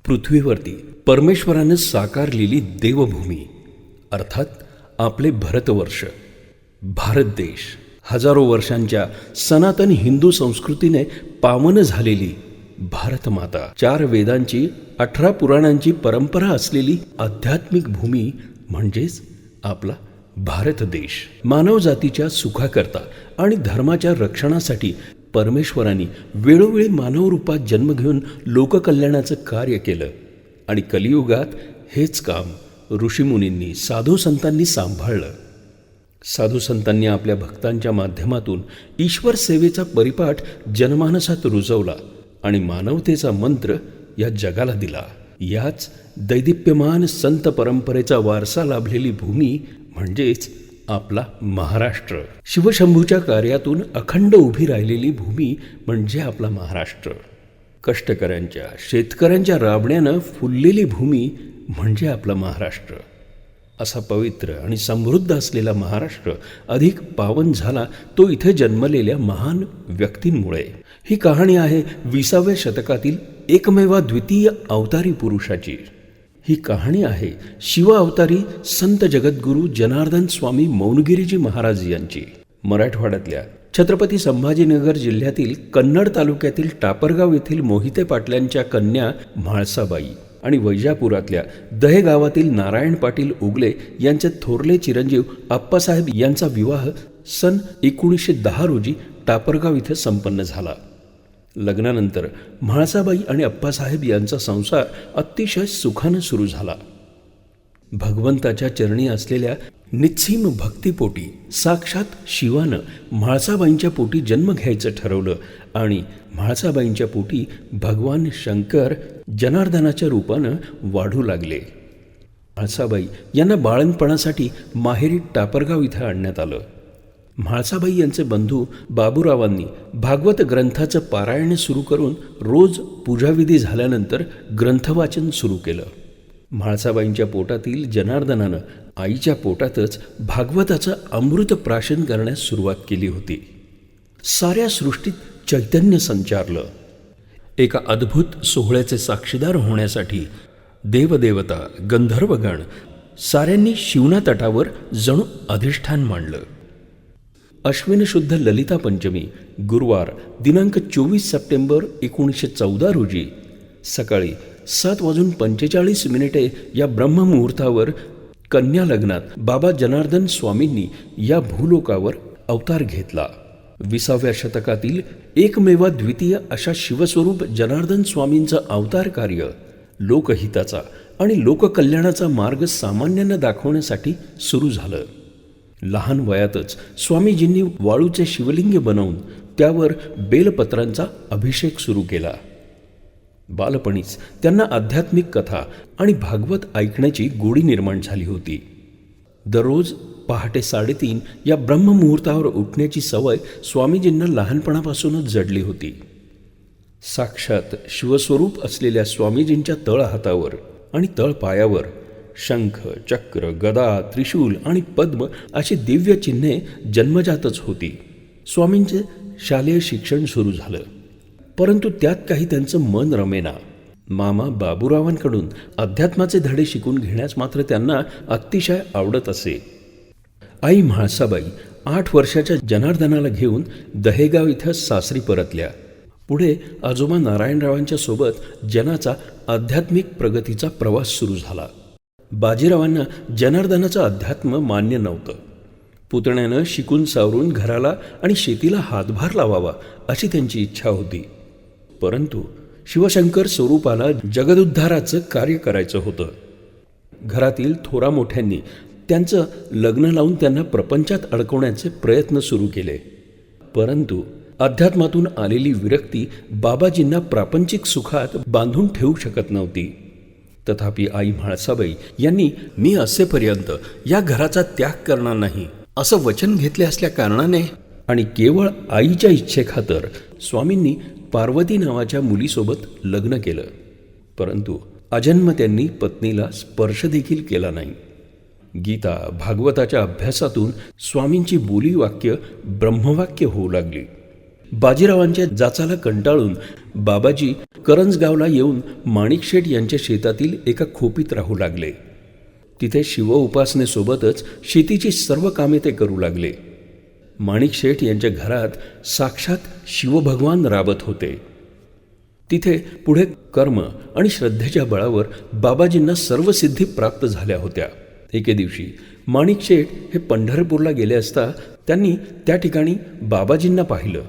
पृथ्वीवरती परमेश्वरानं साकारलेली देवभूमी अर्थात आपले भारतवर्ष, भारत देश, हजारो वर्षांच्या सनातन हिंदू संस्कृतीने पावन झालेली भारत माता, 4 वेदांची 18 पुराणांची परंपरा असलेली आध्यात्मिक भूमी म्हणजेच आपला भारत देश. मानवजातीच्या सुखाकरता आणि धर्माच्या रक्षणासाठी परमेश्वरांनी वेळोवेळी मानवरूपात जन्म घेऊन लोककल्याणाचं कार्य केलं आणि कलियुगात हेच काम ऋषीमुनींनी, साधुसंतांनी सांभाळलं. साधुसंतांनी आपल्या भक्तांच्या माध्यमातून ईश्वर सेवेचा परिपाठ जनमानसात रुजवला आणि मानवतेचा मंत्र या जगाला दिला. याच दैदिप्यमान संत परंपरेचा वारसा लाभलेली भूमी म्हणजेच आपला महाराष्ट्र. शिवशंभूच्या कार्यातून अखंड उभी राहिलेली भूमी म्हणजे आपला महाराष्ट्र. कष्टकऱ्यांच्या, शेतकऱ्यांच्या राबण्यानं फुललेली भूमी म्हणजे आपला महाराष्ट्र. असा पवित्र आणि समृद्ध असलेला महाराष्ट्र अधिक पावन झाला तो इथे जन्मलेल्या महान व्यक्तींमुळे. ही कहाणी आहे 20व्या शतकातील एकमेवाद्वितीय अवतारी पुरुषाची. ही कहाणी आहे शिव अवतारी संत जगद्गुरू जनार्दन स्वामी मौनगिरीजी महाराज यांची. मराठवाड्यातल्या छत्रपती संभाजीनगर जिल्ह्यातील कन्नड तालुक्यातील टापरगाव येथील मोहिते पाटलांच्या कन्या म्हाळसाबाई आणि वैजापुरातल्या दहे गावातील नारायण पाटील उगले यांचे थोरले चिरंजीव आप्पासाहेब यांचा विवाह सन 1910 रोजी टापरगाव इथे संपन्न झाला. लग्नानंतर म्हाळसाबाई आणि अप्पासाहेब यांचा संसार अतिशय सुखानं सुरू झाला. भगवंताच्या चरणी असलेल्या निस्सीम भक्तिपोटी साक्षात शिवानं म्हाळसाबाईंच्या पोटी जन्म घ्यायचं ठरवलं आणि म्हाळसाबाईंच्या पोटी भगवान शंकर जनार्दनाच्या रूपानं वाढू लागले. म्हाळसाबाई यांना बाळणपणासाठी माहेरी टापरगाव इथं आणण्यात आलं. म्हाळसाबाई यांचे बंधू बाबूरावांनी भागवत ग्रंथाचं पारायण सुरू करून रोज पूजाविधी झाल्यानंतर ग्रंथवाचन सुरू केलं. म्हाळसाबाईंच्या पोटातील जनार्दनानं आईच्या पोटातच भागवताचं अमृत प्राशन करण्यास सुरुवात केली होती. साऱ्या सृष्टीत चैतन्य संचारलं. एका अद्भुत सोहळ्याचे साक्षीदार होण्यासाठी देवदेवता, गंधर्वगण साऱ्यांनी शिवना तटावर जणू अधिष्ठान मांडलं. अश्विन शुद्ध ललिता पंचमी गुरुवार दिनांक 24 सप्टेंबर 1914 रोजी सकाळी 7:45 या ब्रह्ममुहूर्तावर कन्या लग्नात बाबा जनार्दन स्वामींनी या भूलोकावर अवतार घेतला. 20व्या शतकातील एकमेवाद्वितीय अशा शिवस्वरूप जनार्दन स्वामींचं अवतार कार्य लोकहिताचा आणि लोककल्याणाचा मार्ग सामान्यांना दाखवण्यासाठी सुरू झालं. लहान वयातच स्वामीजींनी वाळूचे शिवलिंग बनवून त्यावर बेलपत्रांचा अभिषेक सुरू केला. बालपणीच त्यांना आध्यात्मिक कथा आणि भागवत ऐकण्याची गोडी निर्माण झाली होती. दररोज पहाटे 3:30 या ब्रह्ममुहूर्तावर उठण्याची सवय स्वामीजींना लहानपणापासूनच जडली होती. साक्षात शिवस्वरूप असलेल्या स्वामीजींच्या तळहातावर आणि तळपायावर शंख, चक्र, गदा, त्रिशूल आणि पद्म अशी दिव्य चिन्हे जन्मजातच होती. स्वामींचे शालेय शिक्षण सुरू झालं, परंतु त्यात काही त्यांचं मन रमेना. मामा बाबूरावांकडून अध्यात्माचे धडे शिकून घेण्यास मात्र त्यांना अतिशय आवडत असे. आई म्हाळसाबाई 8 वर्षाच्या जनार्दनाला घेऊन दहेगाव इथं सासरी परतल्या. पुढे आजोबा नारायणरावांच्या सोबत जनाचा आध्यात्मिक प्रगतीचा प्रवास सुरू झाला. बाजीरावांना जनार्दनाचं अध्यात्म मान्य नव्हतं. पुतण्यानं शिकून सावरून घराला आणि शेतीला हातभार लावावा अशी त्यांची इच्छा होती. परंतु शिवशंकर स्वरूपाला जगदुद्धाराचं कार्य करायचं होतं. घरातील थोरा मोठ्यांनी त्यांचं लग्न लावून त्यांना प्रपंचात अडकवण्याचे प्रयत्न सुरू केले. परंतु अध्यात्मातून आलेली विरक्ती बाबाजींना प्रापंचिक सुखात बांधून ठेवू शकत नव्हती. तथापि आई म्हाळसाबाई यांनी मी असेपर्यंत या घराचा त्याग करणार नाही असं वचन घेतले असल्या कारणाने आणि केवळ आईच्या इच्छेखातर स्वामींनी पार्वती नावाच्या मुलीसोबत लग्न केलं. परंतु अजन्म त्यांनी पत्नीला स्पर्श देखील केला नाही. गीता भागवताच्या अभ्यासातून स्वामींची बोली वाक्य ब्रह्मवाक्य होऊ लागली. बाजीरावांच्या जाचाला कंटाळून बाबाजी करंजगावला येऊन माणिकशेठ यांच्या शेतातील एका खोपीत राहू लागले. तिथे शिव उपासनेसोबतच शेतीची सर्व कामे ते करू लागले. माणिकशेठ यांच्या घरात साक्षात शिवभगवान राबत होते. तिथे पुढे कर्म आणि श्रद्धेच्या बळावर बाबाजींना सर्व सिद्धी प्राप्त झाल्या होत्या. एके दिवशी माणिकशेठ हे पंढरपूरला गेले असता त्यांनी त्या ठिकाणी बाबाजींना पाहिलं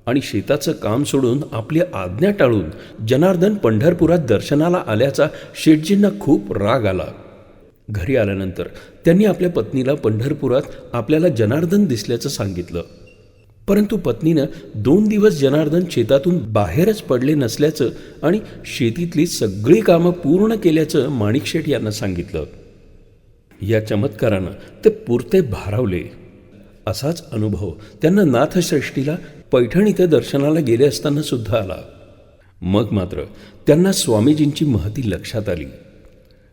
आणि शेताचं काम सोडून आपली आज्ञा टाळून जनार्दन पंढरपुरात दर्शनाला आल्याचा शेठजींना खूप राग आला. घरी आल्यानंतर त्यांनी आपल्या पत्नीला पंढरपुरात आपल्याला जनार्दन दिसल्याचं सांगितलं. परंतु पत्नीनं 2 दिवस जनार्दन शेतातून बाहेरच पडले नसल्याचं आणि शेतीतली सगळी कामं पूर्ण केल्याचं माणिकशेठ यांना सांगितलं. या चमत्कारानं ते पुरते भारावले. असाच अनुभव त्यांना नाथश्रेष्ठीला पैठण इथे दर्शनाला गेले असताना सुद्धा आला. मग मात्र त्यांना स्वामीजींची महती लक्षात आली.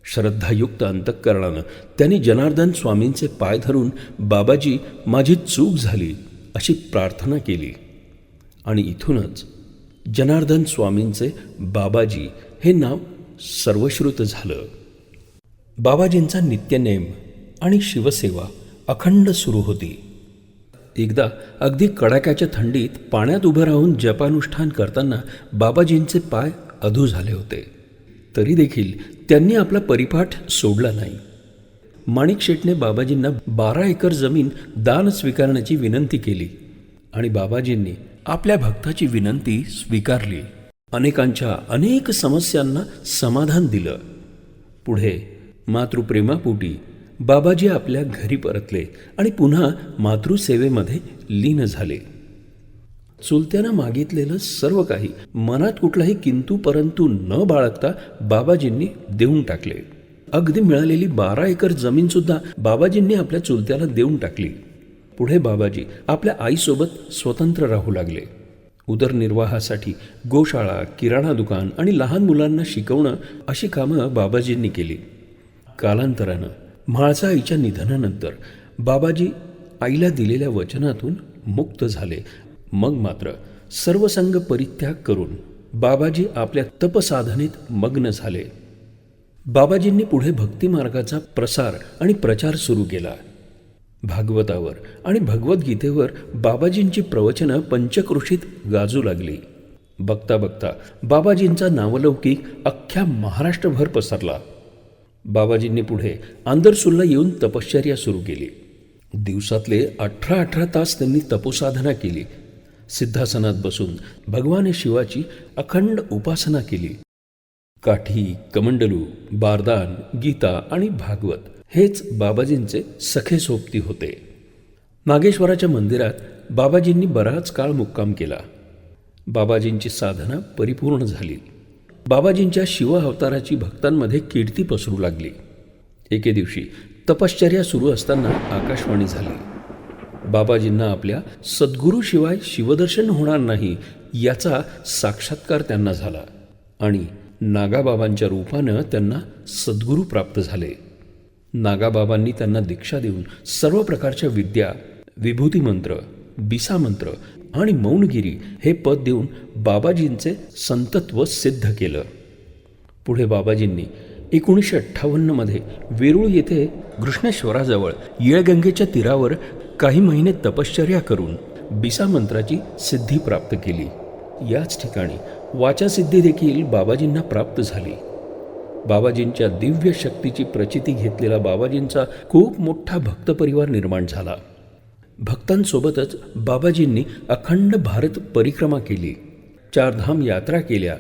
श्रद्धायुक्त अंतःकरणानं त्यांनी जनार्दन स्वामींचे पाय धरून बाबाजी माझी चूक झाली अशी प्रार्थना केली आणि इथूनच जनार्दन स्वामींचे बाबाजी हे नाव सर्वश्रुत झालं. बाबाजींचा नित्यनेम आणि शिवसेवा अखंड सुरू होती. एकदा अगदी कडाक्याच्या थंडीत पाण्यात उभं राहून जपानुष्ठान करताना बाबाजींचे पाय अधू झाले होते. तरी देखील त्यांनी आपला परिपाठ सोडला नाही. माणिकशेठने बाबाजींना 12 एकर जमीन दान स्वीकारण्याची विनंती केली आणि बाबाजींनी आपल्या भक्ताची विनंती स्वीकारली. अनेकांच्या अनेक समस्यांना समाधान दिलं. पुढे मातृप्रेमापोटी बाबाजी आपल्या घरी परतले आणि पुन्हा मातृसेवेमध्ये लीन झाले. चुलत्यानं मागितलेलं सर्व काही मनात कुठलाही किंतु परंतु न बाळगता बाबाजींनी देऊन टाकले. अगदी मिळालेली 12 एकर जमीनसुद्धा बाबाजींनी आपल्या चुलत्याला देऊन टाकली. पुढे बाबाजी आपल्या आईसोबत स्वतंत्र राहू लागले. उदरनिर्वाहासाठी गोशाळा, किराणा दुकान आणि लहान मुलांना शिकवणं अशी कामं बाबाजींनी केली. कालांतरानं म्हाळसा आईच्या निधनानंतर बाबाजी आईला दिलेल्या वचनातून मुक्त झाले. मग मात्र सर्वसंग परित्याग करून बाबाजी आपल्या तपसाधनेत मग्न झाले. बाबाजींनी पुढे भक्तिमार्गाचा प्रसार आणि प्रचार सुरू केला. भागवतावर आणि भगवद्गीतेवर बाबाजींची प्रवचनं पंचक्रोशीत गाजू लागली. बघता बघता बाबाजींचा नावलौकिक अख्ख्या महाराष्ट्रभर पसरला. बाबाजींनी पुढे आंदरसूलला येऊन तपश्चर्या सुरू केली. दिवसातले 18 तास त्यांनी तपोसाधना केली. सिद्धासनात बसून भगवान शिवाची अखंड उपासना केली. काठी, कमंडलू, बारदान, गीता आणि भागवत हेच बाबाजींचे सखे सोबती होते. नागेश्वराच्या मंदिरात बाबाजींनी बराच काळ मुक्काम केला. बाबाजींची साधना परिपूर्ण झाली. बाबाजींच्या शिव अवताराची भक्तांमध्ये कीर्ती पसरू लागली. एके दिवशी तपश्चर्या सुरू असताना आकाशवाणी झाली. बाबाजींना आपल्या सद्गुरूशिवाय शिवदर्शन होणार नाही याचा साक्षात्कार त्यांना झाला आणि नागाबाबांच्या रूपानं त्यांना सद्गुरू प्राप्त झाले. नागाबाबांनी त्यांना दीक्षा देऊन सर्व प्रकारच्या विद्या, विभूती मंत्र, बिसा मंत्र आणि मौनगिरी हे पद देऊन बाबाजींचे संतत्व सिद्ध केलं. पुढे बाबाजींनी 1958 वेरूळ येथे कृष्णेश्वराजवळ येळगंगेच्या तीरावर काही महिने तपश्चर्या करून बिसा मंत्राची सिद्धी प्राप्त केली. याच ठिकाणी वाचासिद्धी देखील बाबाजींना प्राप्त झाली. बाबाजींच्या दिव्य शक्तीची प्रचिती घेतलेला बाबाजींचा खूप मोठा भक्तपरिवार निर्माण झाला. भक्तांसोबतच बाबाजींनी अखंड भारत परिक्रमा केली. 4 धाम यात्रा केल्या.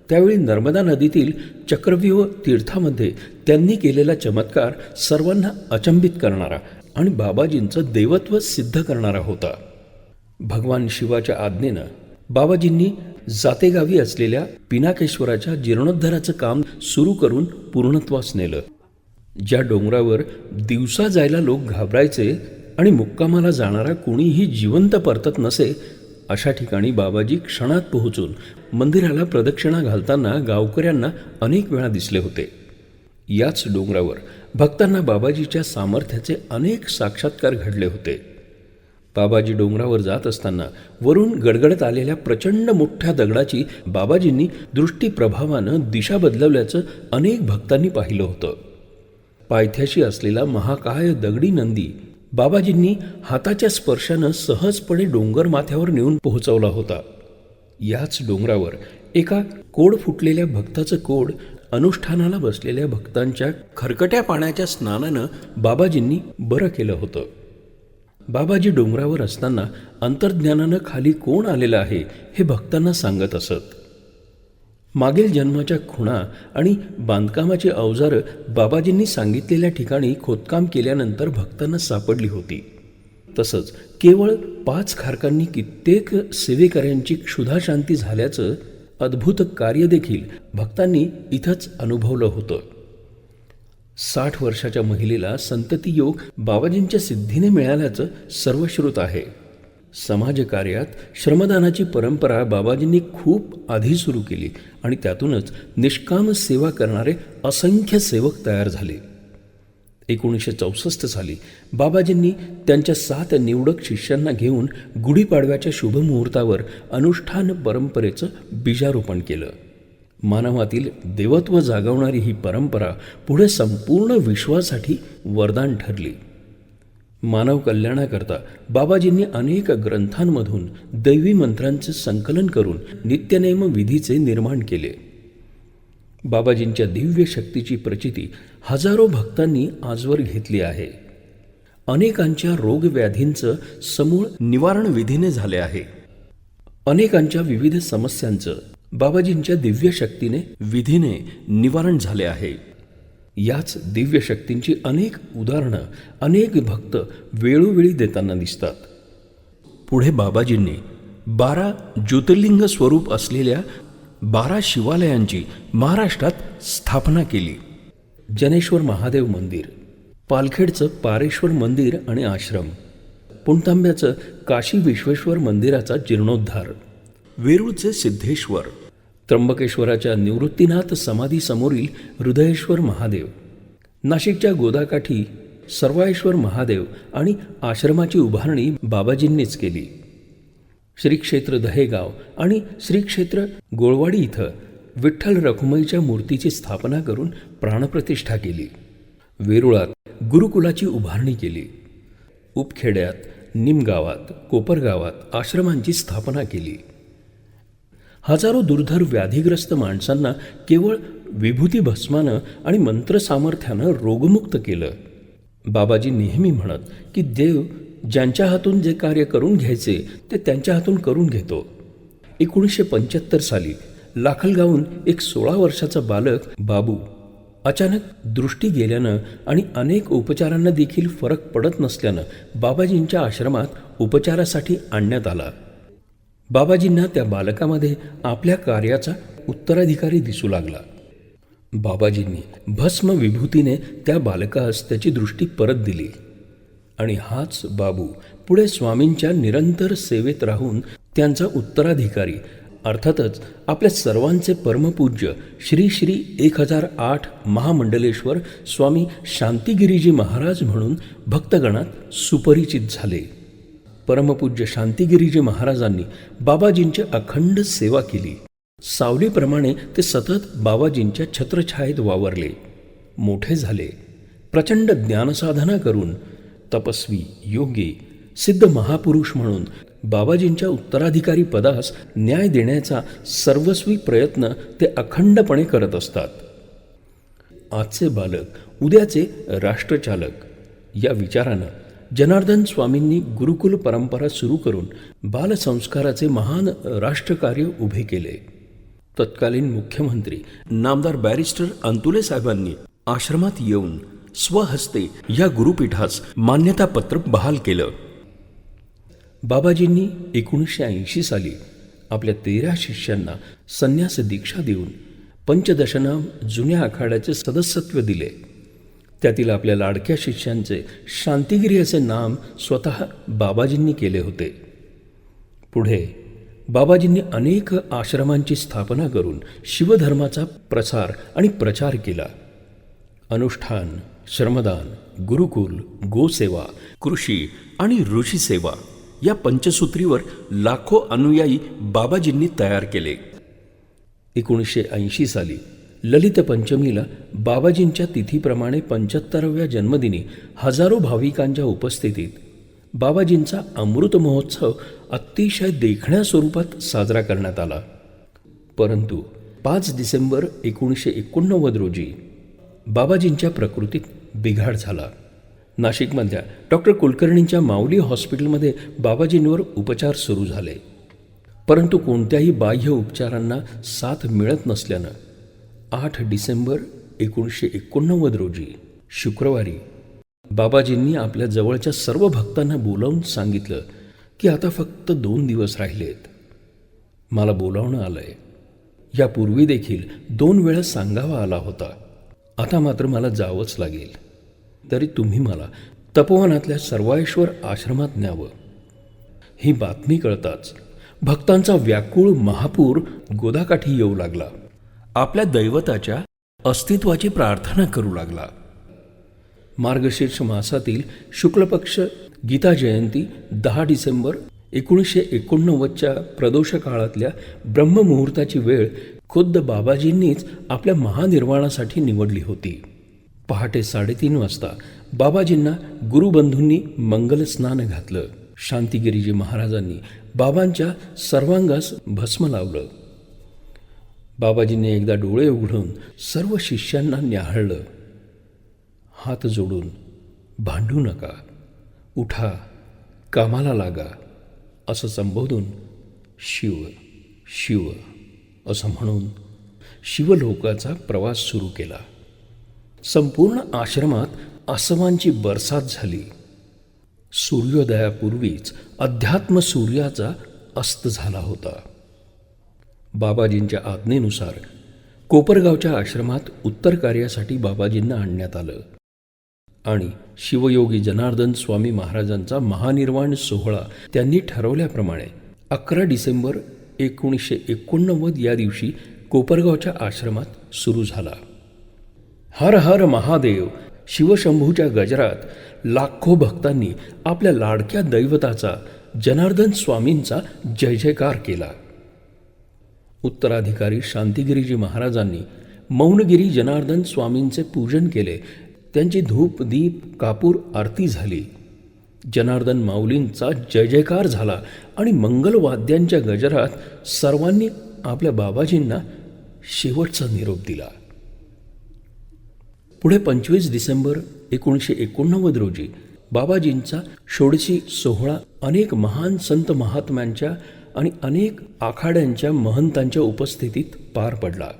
त्यावेळी नर्मदा नदीतील चक्रव्यूह तीर्थामध्ये त्यांनी केलेला चमत्कार सर्वांना अचंबित करणारा आणि बाबाजींचं देवत्व सिद्ध करणारा होता. भगवान शिवाच्या आज्ञेनं बाबाजींनी जातेगावी असलेल्या पिनाकेश्वराच्या जीर्णोद्धाराचं काम सुरू करून पूर्णत्वास नेलं. ज्या डोंगरावर दिवसा जायला लोक घाबरायचे आणि मुक्कामाला जाणारा कोणीही जिवंत परतत नसे अशा ठिकाणी बाबाजी क्षणात पोहोचून मंदिराला प्रदक्षिणा घालताना गावकऱ्यांना अनेक वेळा दिसले होते. याच डोंगरावर भक्तांना बाबाजीच्या सामर्थ्याचे अनेक साक्षात्कार घडले होते. बाबाजी डोंगरावर जात असताना वरून गडगडत आलेल्या प्रचंड मोठ्या दगडाची बाबाजींनी दृष्टीप्रभावानं दिशा बदलवल्याचं अनेक भक्तांनी पाहिलं होतं. पायथ्याशी असलेला महाकाय दगडी नंदी बाबाजींनी हाताच्या स्पर्शानं सहजपणे डोंगर माथ्यावर नेऊन पोहोचवला होता. याच डोंगरावर एका कोड फुटलेल्या भक्ताचं कोड अनुष्ठानाला बसलेल्या भक्तांच्या खरकट्या पाण्याच्या स्नानानं बाबाजींनी बरं केलं होतं. बाबाजी डोंगरावर असताना अंतर्ज्ञानानं खाली कोण आलेलं आहे हे भक्तांना सांगत असत. मागील जन्माच्या खुणा आणि बांधकामाची अवजारं बाबाजींनी सांगितलेल्या ठिकाणी खोदकाम केल्यानंतर भक्तांना सापडली होती. तसंच केवळ 5 खारकांनी कित्येक सेवेकऱ्यांची क्षुधाशांती झाल्याचं अद्भुत कार्य देखील भक्तांनी इथंच अनुभवलं होतं. 60 वर्षाच्या महिलेला संतती योग बाबाजींच्या सिद्धीने मिळाल्याचं सर्वश्रुत आहे. समाजकार्यात श्रमदानाची परंपरा बाबाजींनी खूप आधी सुरू केली आणि त्यातूनच निष्काम सेवा करणारे असंख्य सेवक तयार झाले. 1964 साली बाबाजींनी त्यांच्या 7 निवडक शिष्यांना घेऊन गुढीपाडव्याच्या शुभमुहूर्तावर अनुष्ठान परंपरेचं बीजारोपण केलं. मानवातील देवत्व जागवणारी ही परंपरा पुढे संपूर्ण विश्वासाठी वरदान ठरली. मानव कल्याणाकरता बाबाजींनी अनेक ग्रंथांमधून दैवी मंत्रांचे संकलन करून नित्यनेम विधीचे निर्माण केले. बाबाजींच्या दिव्य शक्तीची प्रचिती हजारो भक्तांनी आजवर घेतली आहे. अनेकांच्या रोगव्याधींचं समूळ निवारण विधीने झाले आहे. अनेकांच्या विविध समस्यांचं बाबाजींच्या दिव्य शक्तीने विधीने निवारण झाले आहे. याच दिव्य शक्तींची अनेक उदाहरणं अनेक भक्त वेळोवेळी देताना दिसतात. पुढे बाबाजींनी 12 ज्योतिर्लिंग स्वरूप असलेल्या 12 शिवालयांची महाराष्ट्रात स्थापना केली. जनेश्वर महादेव मंदिर, पालखेडचं पारेश्वर मंदिर आणि आश्रम, पुणतांब्याचं काशी विश्वेश्वर मंदिराचा जीर्णोद्धार, वेरूळचे सिद्धेश्वर, त्र्यंबकेश्वराच्या निवृत्तीनाथ समाधीसमोरील हृदयेश्वर महादेव, नाशिकच्या गोदाकाठी सर्वायश्वर महादेव आणि आश्रमाची उभारणी बाबाजींनीच केली. श्री क्षेत्र दहेगाव आणि श्री क्षेत्र गोळवाडी इथं विठ्ठल रखुमाईच्या मूर्तीची स्थापना करून प्राणप्रतिष्ठा केली. वेरुळात गुरुकुलाची उभारणी केली. उपखेड्यात, निमगावात, कोपरगावात आश्रमांची स्थापना केली. हजारो दुर्धर व्याधीग्रस्त माणसांना केवळ विभूती भस्मानं आणि मंत्रसामर्थ्यानं रोगमुक्त केलं. बाबाजी नेहमी म्हणत की देव ज्यांच्या हातून जे कार्य करून घ्यायचे ते त्यांच्या हातून करून घेतो. 1975 साली लाखलगावहून एक 16 वर्षाचा बालक बाबू अचानक दृष्टी गेल्यानं आणि अनेक उपचारांना देखील फरक पडत नसल्यानं बाबाजींच्या आश्रमात उपचारासाठी आणण्यात आला. बाबाजींना त्या बालकामध्ये आपल्या कार्याचा उत्तराधिकारी दिसू लागला. बाबाजींनी भस्म विभूतीने त्या बालकास त्याची दृष्टी परत दिली आणि हाच बाबू पुढे स्वामींच्या निरंतर सेवेत राहून त्यांचा उत्तराधिकारी अर्थातच आपल्या सर्वांचे परमपूज्य श्री श्री 1008 महामंडलेश्वर स्वामी शांतिगिरीजी महाराज म्हणून भक्तगणात सुपरिचित झाले. परमपूज्य शांतिगिरीजी महाराजांनी बाबाजींची अखंड सेवा केली. सावलीप्रमाणे ते सतत बाबाजींच्या छत्रछायेत वावरले, मोठे झाले. प्रचंड ज्ञानसाधना करून तपस्वी, योगी, सिद्ध महापुरुष म्हणून बाबाजींच्या उत्तराधिकारी पदास न्याय देण्याचा सर्वस्वी प्रयत्न ते अखंडपणे करत असतात. आजचे बालक उद्याचे राष्ट्रचालक या विचारानं जनार्दन स्वामींनी गुरुकुल परंपरा सुरू करून बालसंस्काराचे महान राष्ट्रकार्य उभे केले. तत्कालीन मुख्यमंत्री नामदार बॅरिस्टर अंतुले साहेबांनी आश्रमात येऊन स्वहस्ते या गुरुपीठास मान्यतापत्र बहाल केलं. बाबाजींनी 1980 साली आपल्या 13 शिष्यांना संन्यास दीक्षा देऊन पंचदशनाम जुन्या आखाड्याचे सदस्यत्व दिले. त्यातील आपल्या लाडक्या शिष्यांचे शांतिगिरी असे नाम स्वतः बाबाजींनी केले होते. पुढे बाबाजींनी अनेक आश्रमांची स्थापना करून शिवधर्माचा प्रसार आणि प्रचार केला. अनुष्ठान, श्रमदान, गुरुकुल, गोसेवा, कृषी आणि ऋषीसेवा या पंचसूत्रीवर लाखो अनुयायी बाबाजींनी तयार केले. 1980 साली ललित पंचमीला बाबाजींच्या तिथीप्रमाणे 75व्या जन्मदिनी हजारो भाविकांच्या उपस्थितीत बाबाजींचा अमृत महोत्सव अतिशय देखण्या स्वरूपात साजरा करण्यात आला. परंतु 5 डिसेंबर 1989 रोजी बाबाजींच्या प्रकृतीत बिघाड झाला. नाशिकमधल्या डॉक्टर कुलकर्णींच्या माऊली हॉस्पिटलमध्ये बाबाजींवर उपचार सुरू झाले. परंतु कोणत्याही बाह्य उपचारांना साथ मिळत नसल्यानं 8 डिसेंबर 1989 रोजी शुक्रवारी बाबाजींनी आपल्या जवळच्या सर्व भक्तांना बोलावून सांगितलं की आता फक्त 2 दिवस राहिलेत. मला बोलावणं आलंय. यापूर्वी देखील 2 वेळा सांगावा आला होता. आता मात्र मला जावंच लागेल. तरी तुम्ही मला तपोवनातल्या सर्वाश्वर आश्रमात न्यावं. ही बातमी कळताच भक्तांचा व्याकुळ महापूर गोदाकाठी येऊ लागला. आपल्या दैवताच्या अस्तित्वाची प्रार्थना करू लागला. मार्गशीर्ष मासातील शुक्लपक्ष गीता जयंती 10 डिसेंबर 1989च्या प्रदोष काळातल्या ब्रह्ममुहूर्ताची वेळ खुद्द बाबाजींनीच आपल्या महानिर्वाणासाठी निवडली होती. पहाटे 3:30 वाजता बाबाजींना गुरुबंधूंनी मंगल स्नान घातलं. शांतिगिरीजी महाराजांनी बाबांच्या सर्वांगास भस्म लावलं. बाबाजींनी एकदा डोळे उघडून सर्व शिष्यांना न्याहाळलं. हात जोडून भांडू नका, उठा, कामाला लागा असं संबोधून शिव शिव असं म्हणून शिवलोकाचा प्रवास सुरू केला. संपूर्ण आश्रमात आसवांची बरसात झाली. सूर्योदयापूर्वीच अध्यात्म सूर्याचा अस्त झाला होता. बाबाजींच्या आज्ञेनुसार कोपरगावच्या आश्रमात उत्तर कार्यासाठी बाबाजींना आणण्यात आलं आणि शिवयोगी जनार्दन स्वामी महाराजांचा महानिर्वाण सोहळा त्यांनी ठरवल्याप्रमाणे 11 डिसेंबर 1989 या दिवशी कोपरगावच्या आश्रमात सुरू झाला. हर हर महादेव शिवशंभूच्या गजरात लाखो भक्तांनी आपल्या लाडक्या दैवताचा जनार्दन स्वामींचा जय जयकार केला. उत्तराधिकारी शांतिगिरीजी महाराजांनी मौनगिरी जनार्दन स्वामींचे पूजन केले. त्यांची धूप दीप कापूर आरती झाली. जनार्दन माऊलींचा जय जयकार झाला आणि मंगलवाद्यांच्या गजरात सर्वांनी आपल्या बाबाजींना शेवटचा निरोप दिला. पुढे 25 डिसेंबर 1989 रोजी बाबाजींचा षोडशी सोहळा अनेक महान संत महात्म्यांच्या आणि अनेक आखाड्यांच्या महंतांच्या उपस्थितीत पार पडला.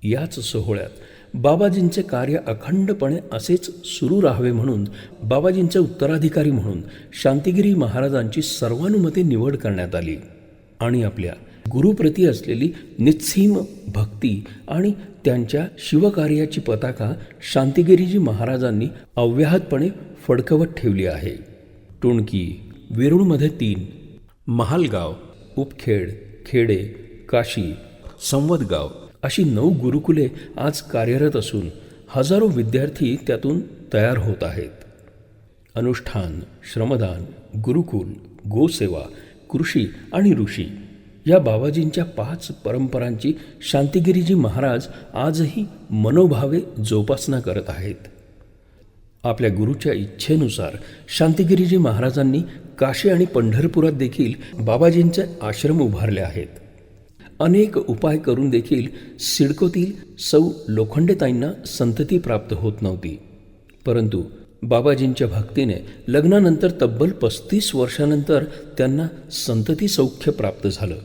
याच सोहळ्यात बाबाजींचे कार्य अखंडपणे असेच सुरू राहावे म्हणून बाबाजींचे उत्तराधिकारी म्हणून शांतिगिरी महाराजांची सर्वानुमते निवड करण्यात आली आणि आपल्या गुरुप्रती असलेली निस्सीम भक्ती आणि त्यांच्या शिवकार्याची पताका शांतिगिरीजी महाराजांनी अव्याहतपणे फडकवत ठेवली आहे. टुणकी, वेरूळमध्ये 3, महालगाव, उपखेड, खेडे, काशी, संवदगाव अशी 9 गुरुकुले आज कार्यरत असून हजारो विद्यार्थी त्यातून तयार होत आहेत. अनुष्ठान, श्रमदान, गुरुकुल, गोसेवा, कृषी आणि ऋषी या बाबाजींच्या 5 परंपरांची शांतिगिरीजी महाराज आजही मनोभावे जोपासना करत आहेत. आपल्या गुरुच्या इच्छेनुसार शांतिगिरीजी महाराजांनी काशी आणि पंढरपुरात देखील बाबाजींचे आश्रम उभारले आहेत. अनेक उपाय करून देखील सिडकोतील सौ लोखंडेताईंना संतती प्राप्त होत नव्हती. परंतु बाबाजींच्या भक्तीने लग्नानंतर तब्बल 35 वर्षानंतर त्यांना संतती सौख्य प्राप्त झालं.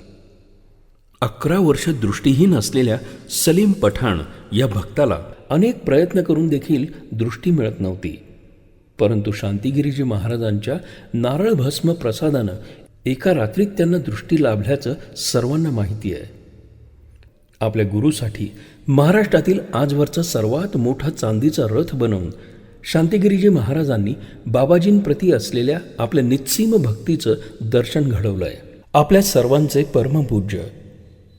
11 वर्ष दृष्टीहीन असलेल्या सलीम पठाण या भक्ताला अनेक प्रयत्न करून देखील दृष्टी मिळत नव्हती. परंतु शांतिगिरीजी महाराजांच्या नारळ भस्म प्रसादानं एका रात्रीत त्यांना दृष्टी लाभल्याचं सर्वांना माहिती आहे. आपल्या गुरुसाठी महाराष्ट्रातील आजवरचा सर्वात मोठा चांदीचा रथ बनवून शांतिगिरीजी महाराजांनी बाबाजींप्रती असलेल्या आपल्या निस्सीम भक्तीचं दर्शन घडवलं आहे. आपल्या सर्वांचे परमपूज्य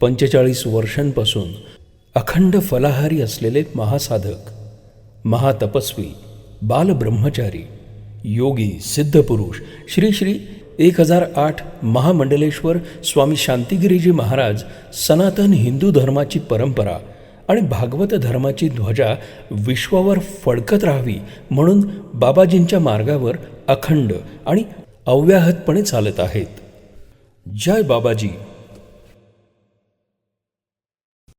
45 वर्षांपासून अखंड फलाहारी असलेले महासाधक, महातपस्वी, बालब्रह्मचारी, योगी, सिद्धपुरुष श्री श्री 1008 महामंडलेश्वर स्वामी शांतिगिरीजी महाराज सनातन हिंदू धर्माची परंपरा आणि भागवत धर्माची ध्वजा विश्वावर फडकत राहावी म्हणून बाबाजींच्या मार्गावर अखंड आणि अव्याहतपणे चालत आहेत. जय बाबाजी.